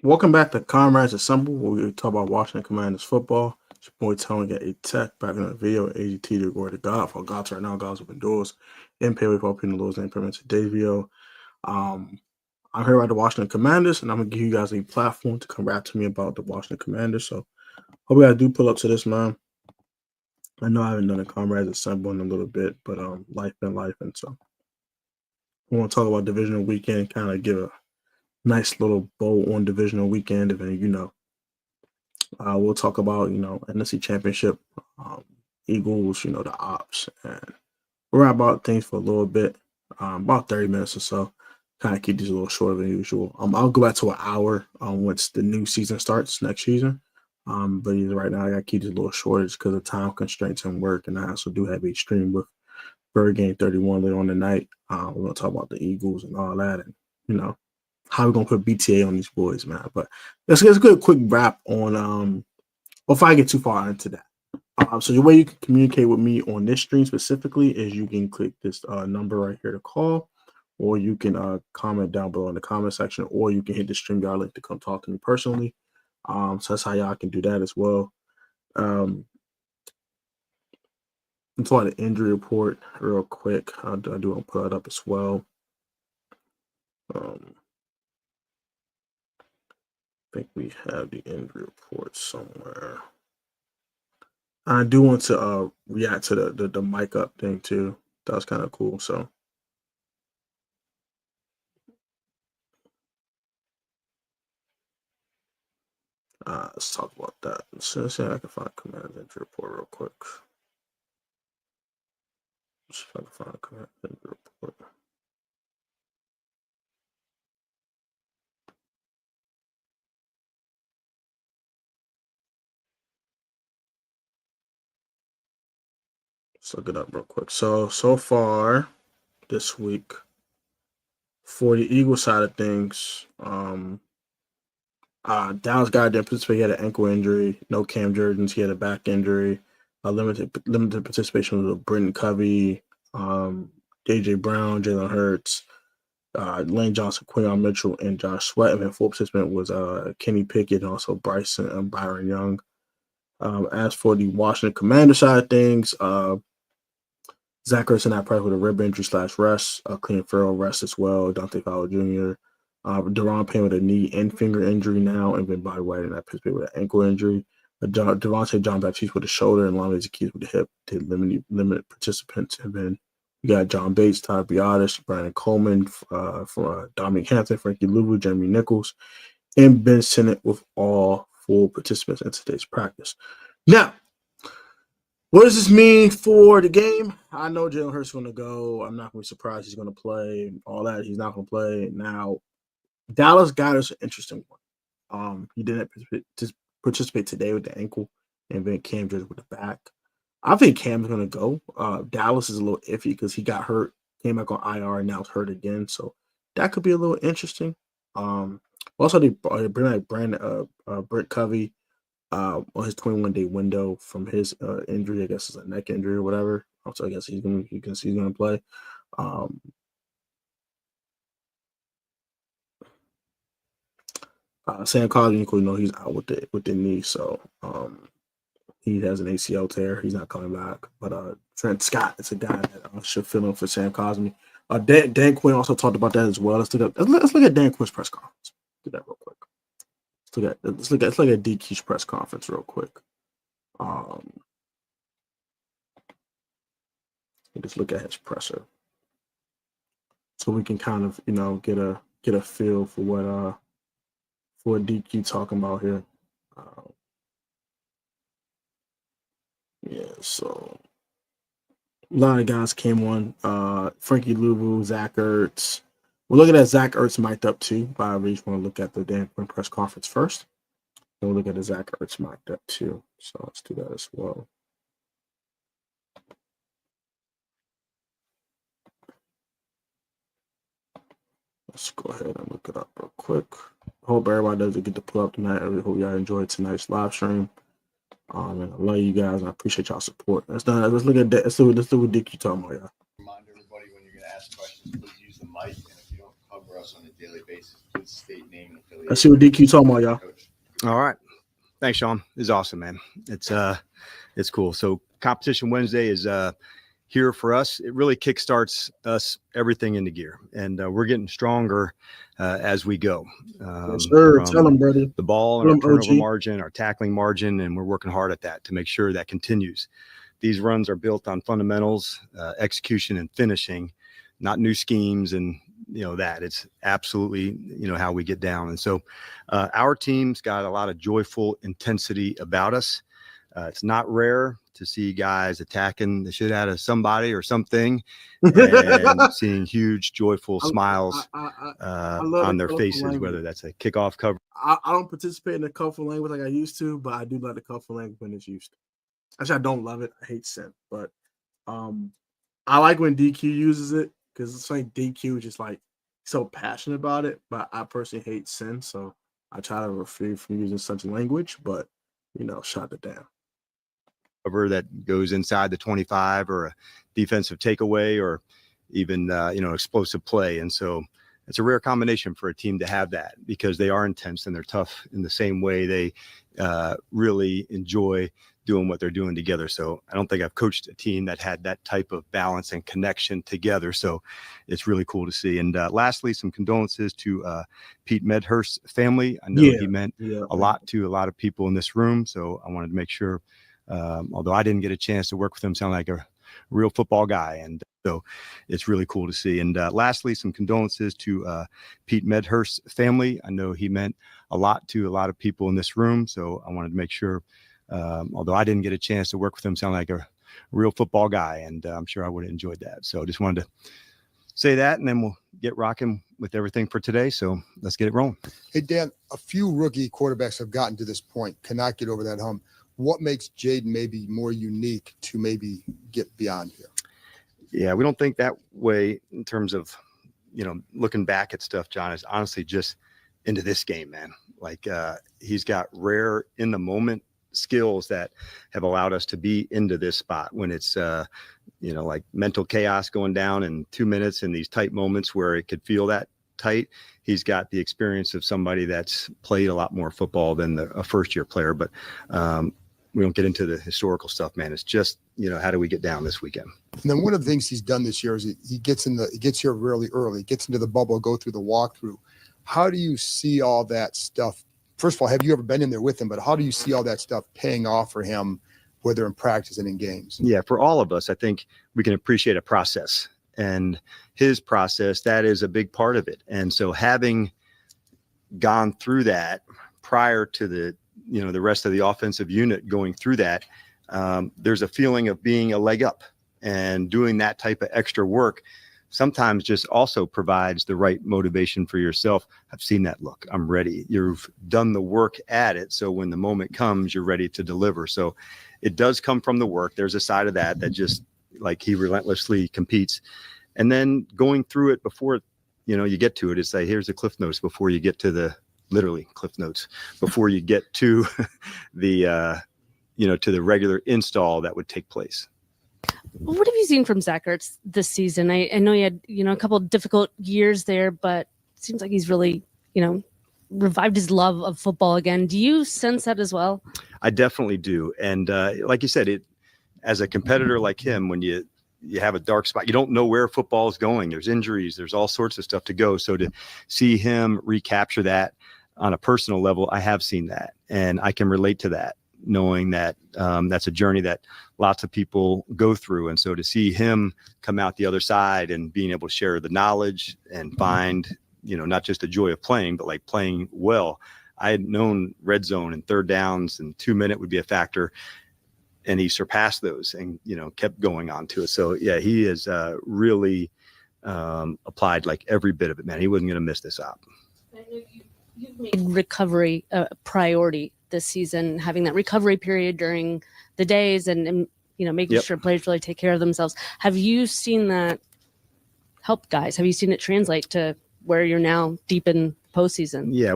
Welcome back to Comrades Assemble, where we talk about Washington Commanders football. It's your boy Tony got a tech back in the video, AGT to glory to God. For God's right now, God's open doors. And pay with all people in the Lord's name, permits today's video. I'm here about the Washington Commanders, and I'm gonna give you guys a platform to come back to me about the Washington Commanders. So hope you guys do pull up to this, man. I know I haven't done a Comrades Assemble in a little bit, but life been life, and so we want to talk about divisional weekend, kind of give a nice little bow on divisional weekend, and then we'll talk about, NFC Championship, Eagles, the ops, and we'll wrap about things for a little bit, about 30 minutes or so. Kind of keep these a little shorter than usual. I'll go back to an hour once the new season starts next season. But right now I got to keep these a little shorter just because of time constraints and work, and I also do have a stream with Bird Game 31 later on tonight. We're gonna talk about the Eagles and all that, and how we're gonna put BTA on these boys, man. But let's get a quick wrap on before I get too far into that. So the way you can communicate with me on this stream specifically is you can click this number right here to call, or you can comment down below in the comment section, or you can hit the StreamYard link to come talk to me personally. So that's how y'all can do that as well. Let's talk about the injury report real quick. I do want to put it up as well. I think we have the injury report somewhere. I do want to react to the mic up thing too. That was kind of cool. So let's talk about that. So see if I can find a command injury report real quick. Let's see if I can find a command injury report. Let's look it up real quick. So far this week, for the Eagles side of things, Dallas Guy didn't participate. He had an ankle injury. No Cam Jurgens. He had a back injury. Limited participation with Britton Covey, AJ Brown, Jalen Hurts, Lane Johnson, Quinyon Mitchell, and Josh Sweat. And then full participant was Kenny Pickett and also Bryson and Byron Young. As for the Washington Commander side of things, Zach Ertz and I practiced with a rib injury / rest, Clean Farrell rest as well, Dante Fowler Jr., Deron Payne with a knee and finger injury now, and then Bobby White and I participated with an ankle injury. Devontae John Baptiste with a shoulder, and Lama Zaccheaus with the hip, did limited participants. And then we got John Bates, Todd Biotis, Brandon Coleman, for Dominic Hampton, Frankie Louvu, Jeremy Nichols, and Ben Sinnott with all full participants in today's practice. Now, what does this mean for the game? I know Jalen Hurts is going to go. I'm not going to be surprised he's going to play. All that, he's not going to play. Now, Dallas got us an interesting one. He didn't participate today with the ankle, and then Cam Jurgens with the back. I think Cam's going to go. Dallas is a little iffy because he got hurt, came back on IR, and now it's hurt again. So that could be a little interesting. Also, they bring back Brent Covey on his 21-day window from his injury. I guess it's a neck injury or whatever. So I guess he's going to play. Sam Cosmi, he's out with the knee, so he has an ACL tear. He's not coming back. But Trent Scott is a guy that should fill in for Sam Cosmi. Dan Quinn also talked about that as well. Let's look at Dan Quinn's press conference. Do that real quick. Let's look at DQ's press conference real quick. Just look at his presser, so we can kind of get a feel for what DQ talking about here. So a lot of guys came on. Frankie Louvu, Zach Ertz. We're looking at Zach Ertz mic'd up too, but I really just want to look at the Dan Quinn press conference first. And we'll look at the Zach Ertz mic'd up too. So let's do that as well. Let's go ahead and look it up real quick. Hope everybody doesn't get to pull up tonight. I really hope y'all enjoyed tonight's live stream. And I love you guys, and I appreciate y'all support. Let's look at that. Let's do what DQ talking about, y'all. Remind everybody when you're going to ask questions, please use the mic. And if you don't cover us on a daily basis. Please state name and affiliation. Let's see what DQ talking about, y'all. All right. Thanks, Sean. This is awesome, man. It's cool. So Competition Wednesday is here for us. It really kickstarts us everything into gear, and we're getting stronger as we go. Yes, sir. Tell them, brother. The ball and our turnover margin, our tackling margin, and we're working hard at that to make sure that continues. These runs are built on fundamentals, execution, and finishing, not new schemes and that. It's absolutely how we get down. And so our team's got a lot of joyful intensity about us. It's not rare to see guys attacking the shit out of somebody or something and seeing huge joyful smiles on their faces, language. Whether that's a kickoff cover. I don't participate in the colorful language like I used to, but I do like the colorful language when it's used. Actually, I don't love it. I hate sin, but I like when DQ uses it because it's like DQ is just like so passionate about it. But I personally hate sin, so I try to refrain from using such language. But shut it down. That goes inside the 25 or a defensive takeaway or even explosive play. And so it's a rare combination for a team to have that because they are intense and they're tough in the same way. They really enjoy doing what they're doing together. So I don't think I've coached a team that had that type of balance and connection together. So it's really cool to see. And lastly, some condolences to Pete Medhurst's family. I know he meant a lot to a lot of people in this room. So I wanted to make sure, although I didn't get a chance to work with him, sound like a real football guy. And so it's really cool to see. And lastly, some condolences to Pete Medhurst's family. I know he meant a lot to a lot of people in this room. So I wanted to make sure, although I didn't get a chance to work with him, sound like a real football guy. And I'm sure I would have enjoyed that. So just wanted to say that, and then we'll get rocking with everything for today. So let's get it rolling. Hey, Dan, a few rookie quarterbacks have gotten to this point, cannot get over that hump. What makes Jaden maybe more unique to maybe get beyond here? Yeah, we don't think that way in terms of, looking back at stuff, John, is honestly just into this game, man. Like he's got rare in the moment skills that have allowed us to be into this spot when it's, like mental chaos going down in 2 minutes in these tight moments where it could feel that tight. He's got the experience of somebody that's played a lot more football than a first-year player, but we don't get into the historical stuff, man. It's just, how do we get down this weekend? And then one of the things he's done this year is he gets here really early, gets into the bubble, go through the walkthrough. How do you see all that stuff? First of all, have you ever been in there with him? But how do you see all that stuff paying off for him, whether in practice and in games? Yeah, for all of us, I think we can appreciate a process. And his process, that is a big part of it. And so having gone through that prior to the rest of the offensive unit going through that, there's a feeling of being a leg up, and doing that type of extra work sometimes just also provides the right motivation for yourself. I've seen that look. I'm ready. You've done the work at it. So when the moment comes, you're ready to deliver. So it does come from the work. There's a side of that just like he relentlessly competes. And then going through it before, you get to it, it's like, here's the cliff notes before you get to the literally cliff notes before you get to the, to the regular install that would take place. What have you seen from Zach Ertz this season? I know he had, a couple of difficult years there, but it seems like he's really, revived his love of football again. Do you sense that as well? I definitely do. And like you said, as a competitor like him, when you have a dark spot, you don't know where football is going. There's injuries, there's all sorts of stuff to go. So to see him recapture that on a personal level, I have seen that, and I can relate to that, knowing that that's a journey that lots of people go through. And so to see him come out the other side and being able to share the knowledge and find, not just the joy of playing, but like playing well. I had known red zone and third downs and 2 minute would be a factor, and he surpassed those and, kept going on to it. So yeah, he has really applied like every bit of it, man. He wasn't going to miss this op. I know you've made recovery a priority this season, having that recovery period during the days and making sure players really take care of themselves. Have you seen that help guys? Have you seen it translate to where you're now deep in postseason? Yeah,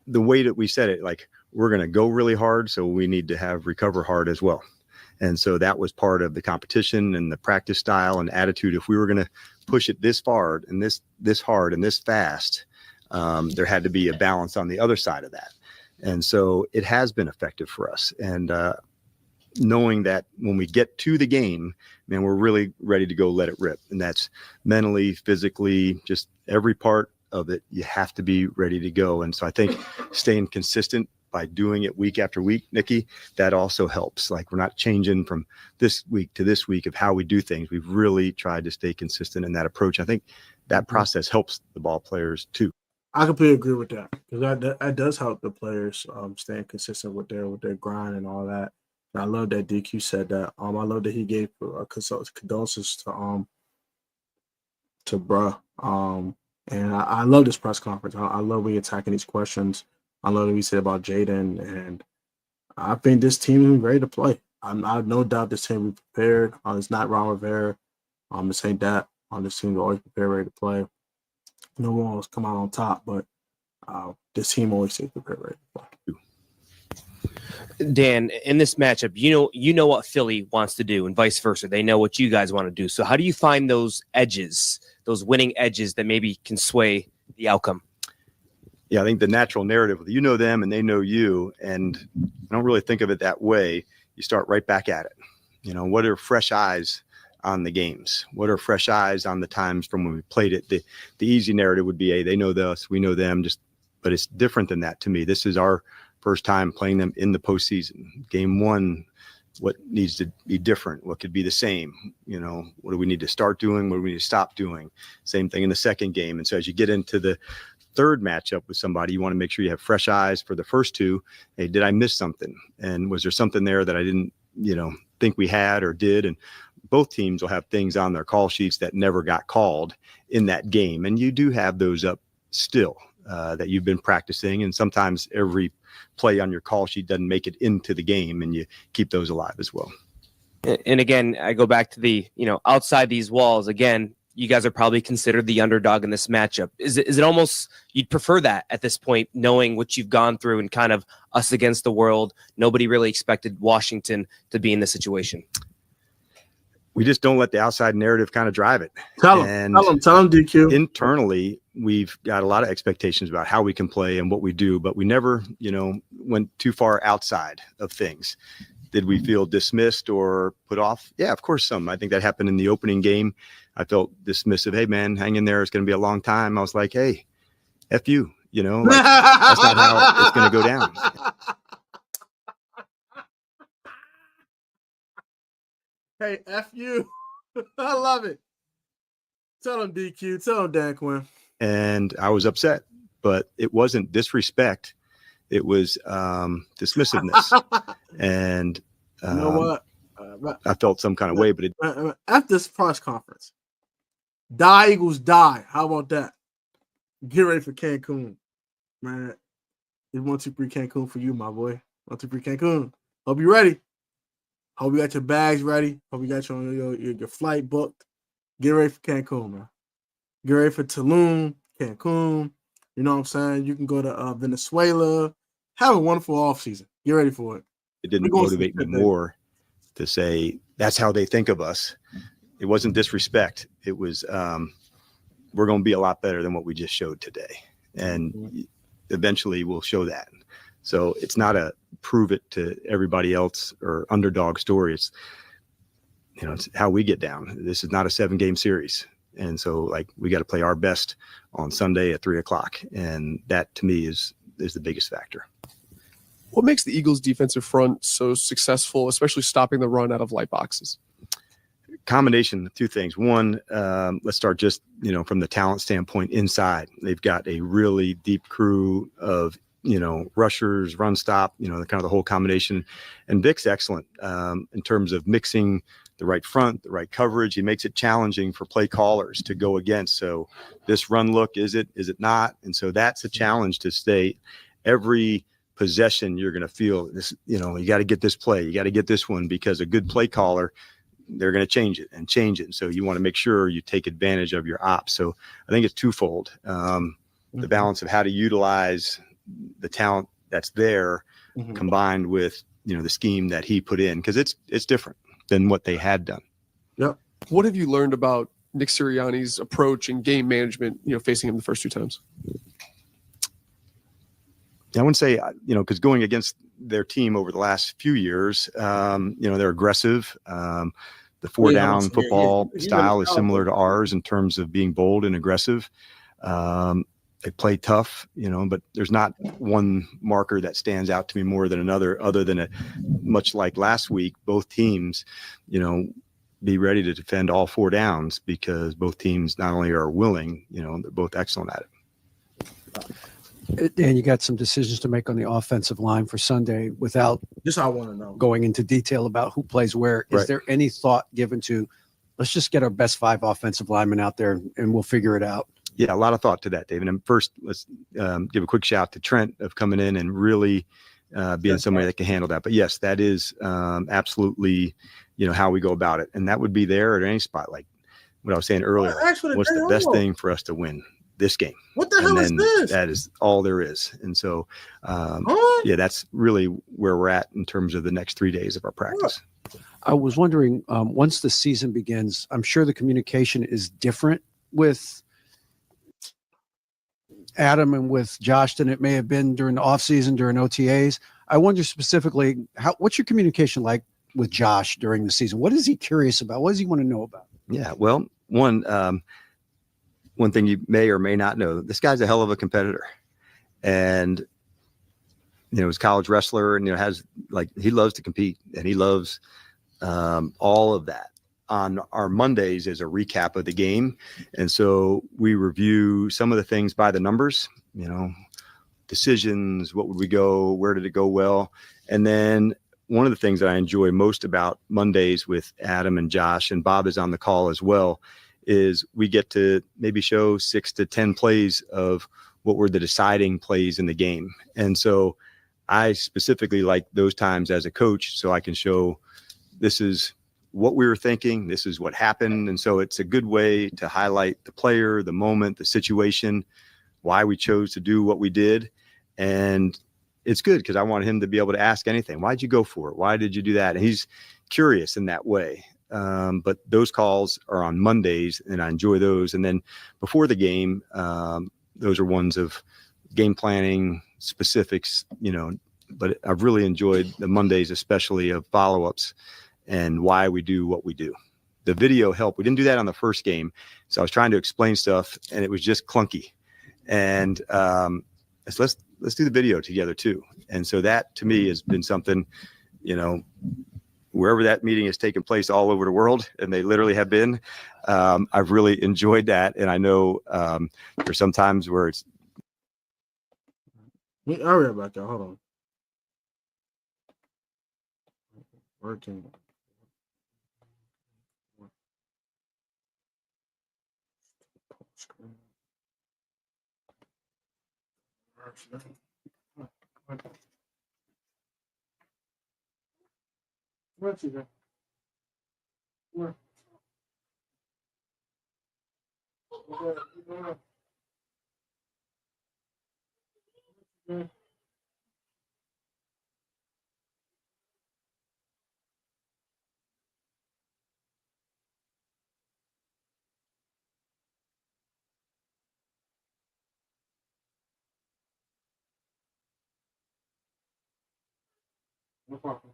the way that we said it, like we're going to go really hard, so we need to have recover hard as well. And so that was part of the competition and the practice style and attitude. If we were going to push it this far and this hard and this fast, there had to be a balance on the other side of that. And so it has been effective for us. And knowing that when we get to the game, man, we're really ready to go let it rip. And that's mentally, physically, just every part of it, you have to be ready to go. And so I think staying consistent by doing it week after week, Nikki, that also helps. Like, we're not changing from this week to this week of how we do things. We've really tried to stay consistent in that approach. I think that process helps the ball players too. I completely agree with that, because that does help the players staying consistent with their grind and all that. And I love that DQ said that. I love that he gave condolences to bruh. And I love this press conference. I love we attacking these questions. I love what we said about Jaden, and I think this team is ready to play. I have no doubt this team will be prepared. It's not Ron Rivera. This ain't that. This team is always prepared, ready to play. No one always come out on top, but this team always stays prepared, ready to play. Dan, in this matchup, you know what Philly wants to do, and vice versa. They know what you guys want to do. So how do you find those edges, those winning edges that maybe can sway the outcome? Yeah, I think the natural narrative, you know them and they know you, and I don't really think of it that way. You start right back at it. What are fresh eyes on the games? What are fresh eyes on the times from when we played it? The easy narrative would be, hey, they know us, we know them, but it's different than that to me. This is our first time playing them in the postseason. Game one, what needs to be different? What could be the same? What do we need to start doing? What do we need to stop doing? Same thing in the second game. And so as you get into the third matchup with somebody, you want to make sure you have fresh eyes for the first two. Hey, did I miss something? And was there something there that I didn't, think we had or did? And both teams will have things on their call sheets that never got called in that game. And you do have those up still that you've been practicing. And sometimes every play on your call sheet doesn't make it into the game, and you keep those alive as well. And again, I go back to the, outside these walls, again, you guys are probably considered the underdog in this matchup. Is it almost, you'd prefer that at this point, knowing what you've gone through and kind of us against the world? Nobody really expected Washington to be in this situation. We just don't let the outside narrative kind of drive it. Tell them, DQ. Internally, we've got a lot of expectations about how we can play and what we do, but we never, went too far outside of things. Did we feel dismissed or put off? Yeah, of course some. I think that happened in the opening game. I felt dismissive. Hey, man, hang in there. It's going to be a long time. I was like, hey, F you, that's not how it's going to go down. Hey, F you. I love it. Tell them, DQ. Tell them, Dan Quinn. And I was upset, but it wasn't disrespect. It was dismissiveness. And you know what? I felt some kind of way, but at this press conference, die Eagles die. How about that? Get ready for Cancun, man. It's 1, 2, 3 Cancun for you, my boy. 1, 2, 3 Cancun. Hope you're ready. Hope you got your bags ready. Hope you got your flight booked. Get ready for Cancun, man. Get ready for Tulum, Cancun. You know what I'm saying? You can go to Venezuela. Have a wonderful offseason. Get ready for it. It didn't motivate me more to say that's how they think of us. It wasn't disrespect. It was we're going to be a lot better than what we just showed today. And eventually we'll show that. So it's not a prove it to everybody else or underdog story. It's, it's how we get down. This is not a 7-game series. And so we got to play our best on Sunday at 3:00. And that to me is the biggest factor. What makes the Eagles defensive front so successful, especially stopping the run out of light boxes? Combination of two things. One, let's start just, from the talent standpoint inside. They've got a really deep crew of, rushers, run stop, kind of the whole combination. And Vic's excellent in terms of mixing the right front, the right coverage. He makes it challenging for play callers to go against. So this run look, is it not? And so that's a challenge to stay every possession. You're going to feel this, you got to get this play. You got to get this one, because a good play caller, they're going to change it. And so you want to make sure you take advantage of your ops. So I think it's twofold. The balance of how to utilize the talent that's there combined with the scheme that he put in, because it's different than what they had done. Yep. What have you learned about Nick Sirianni's approach and game management, facing him the first 2 times? I wouldn't say, because going against their team over the last few years, they're aggressive. The 4-down football style is similar to ours in terms of being bold and aggressive. They play tough, but there's not one marker that stands out to me more than another, other than much like last week, both teams, be ready to defend all 4 downs, because both teams not only are willing, they're both excellent at it. Dan, you got some decisions to make on the offensive line for Sunday without Just I want to know. going into detail about who plays where. Is Right. there any thought given to, let's just get our best 5 offensive linemen out there and we'll figure it out? Yeah, a lot of thought to that, David. And first, let's give a quick shout to Trent of coming in and really being somebody that can handle that. But yes, that is absolutely, how we go about it. And that would be there at any spot. Like what I was saying earlier, what's the best thing for us to win this game? What the hell is this? That is all there is. And so, yeah, that's really where we're at in terms of the next 3 days of our practice. I was wondering, once the season begins, I'm sure the communication is different with Adam and with Josh than it may have been during the offseason, during OTAs. I wonder specifically, what's your communication like with Josh during the season? What is he curious about? What does he want to know about? Yeah, well, one thing you may or may not know, this guy's a hell of a competitor. And, he's a college wrestler and, he loves to compete, and he loves all of that. On our Mondays is a recap of the game. And so we review some of the things by the numbers, decisions, what would we go, where did it go well? And then one of the things that I enjoy most about Mondays with Adam and Josh, and Bob is on the call as well, is we get to maybe show 6 to 10 plays of what were the deciding plays in the game. And so I specifically like those times as a coach, so I can show this is what we were thinking, this is what happened. And so it's a good way to highlight the player, the moment, the situation, why we chose to do what we did. And it's good because I want him to be able to ask anything. Why'd you go for it? Why did you do that? And he's curious in that way. But those calls are on Mondays, and I enjoy those. And then before the game, those are ones of game planning specifics, but I've really enjoyed the Mondays, especially of follow-ups and why we do what we do. The video helped. We didn't do that on the first game. So I was trying to explain stuff and it was just clunky. And let's do the video together too. And so that to me has been something, wherever that meeting has taken place all over the world, and they literally have been, I've really enjoyed that. And I know there's some times where it's. I'll be right back, y'all. Hold on. Working. Where's he go? Where? No problem.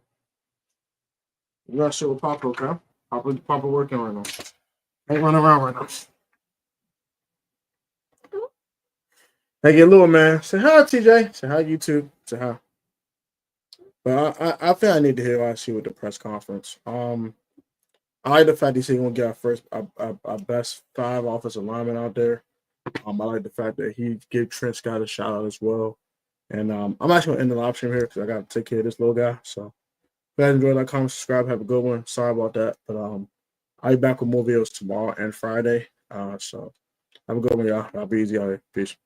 You gotta sit with Papa, okay? Papa working right now. Ain't running around right now. Hey, get little man. Say hi, TJ. Say hi, YouTube. Say hi. But I think I need to hear what I see with the press conference. I like the fact he said he gonna get our best 5 offensive linemen out there. I like the fact that he gave Trent Scott a shout out as well. And I'm actually gonna end the live stream here because I gotta take care of this little guy. So if you guys enjoyed that, comment, subscribe, have a good one. Sorry about that, but I'll be back with more videos tomorrow and Friday. So have a good one, y'all. I'll be easy out here. Peace.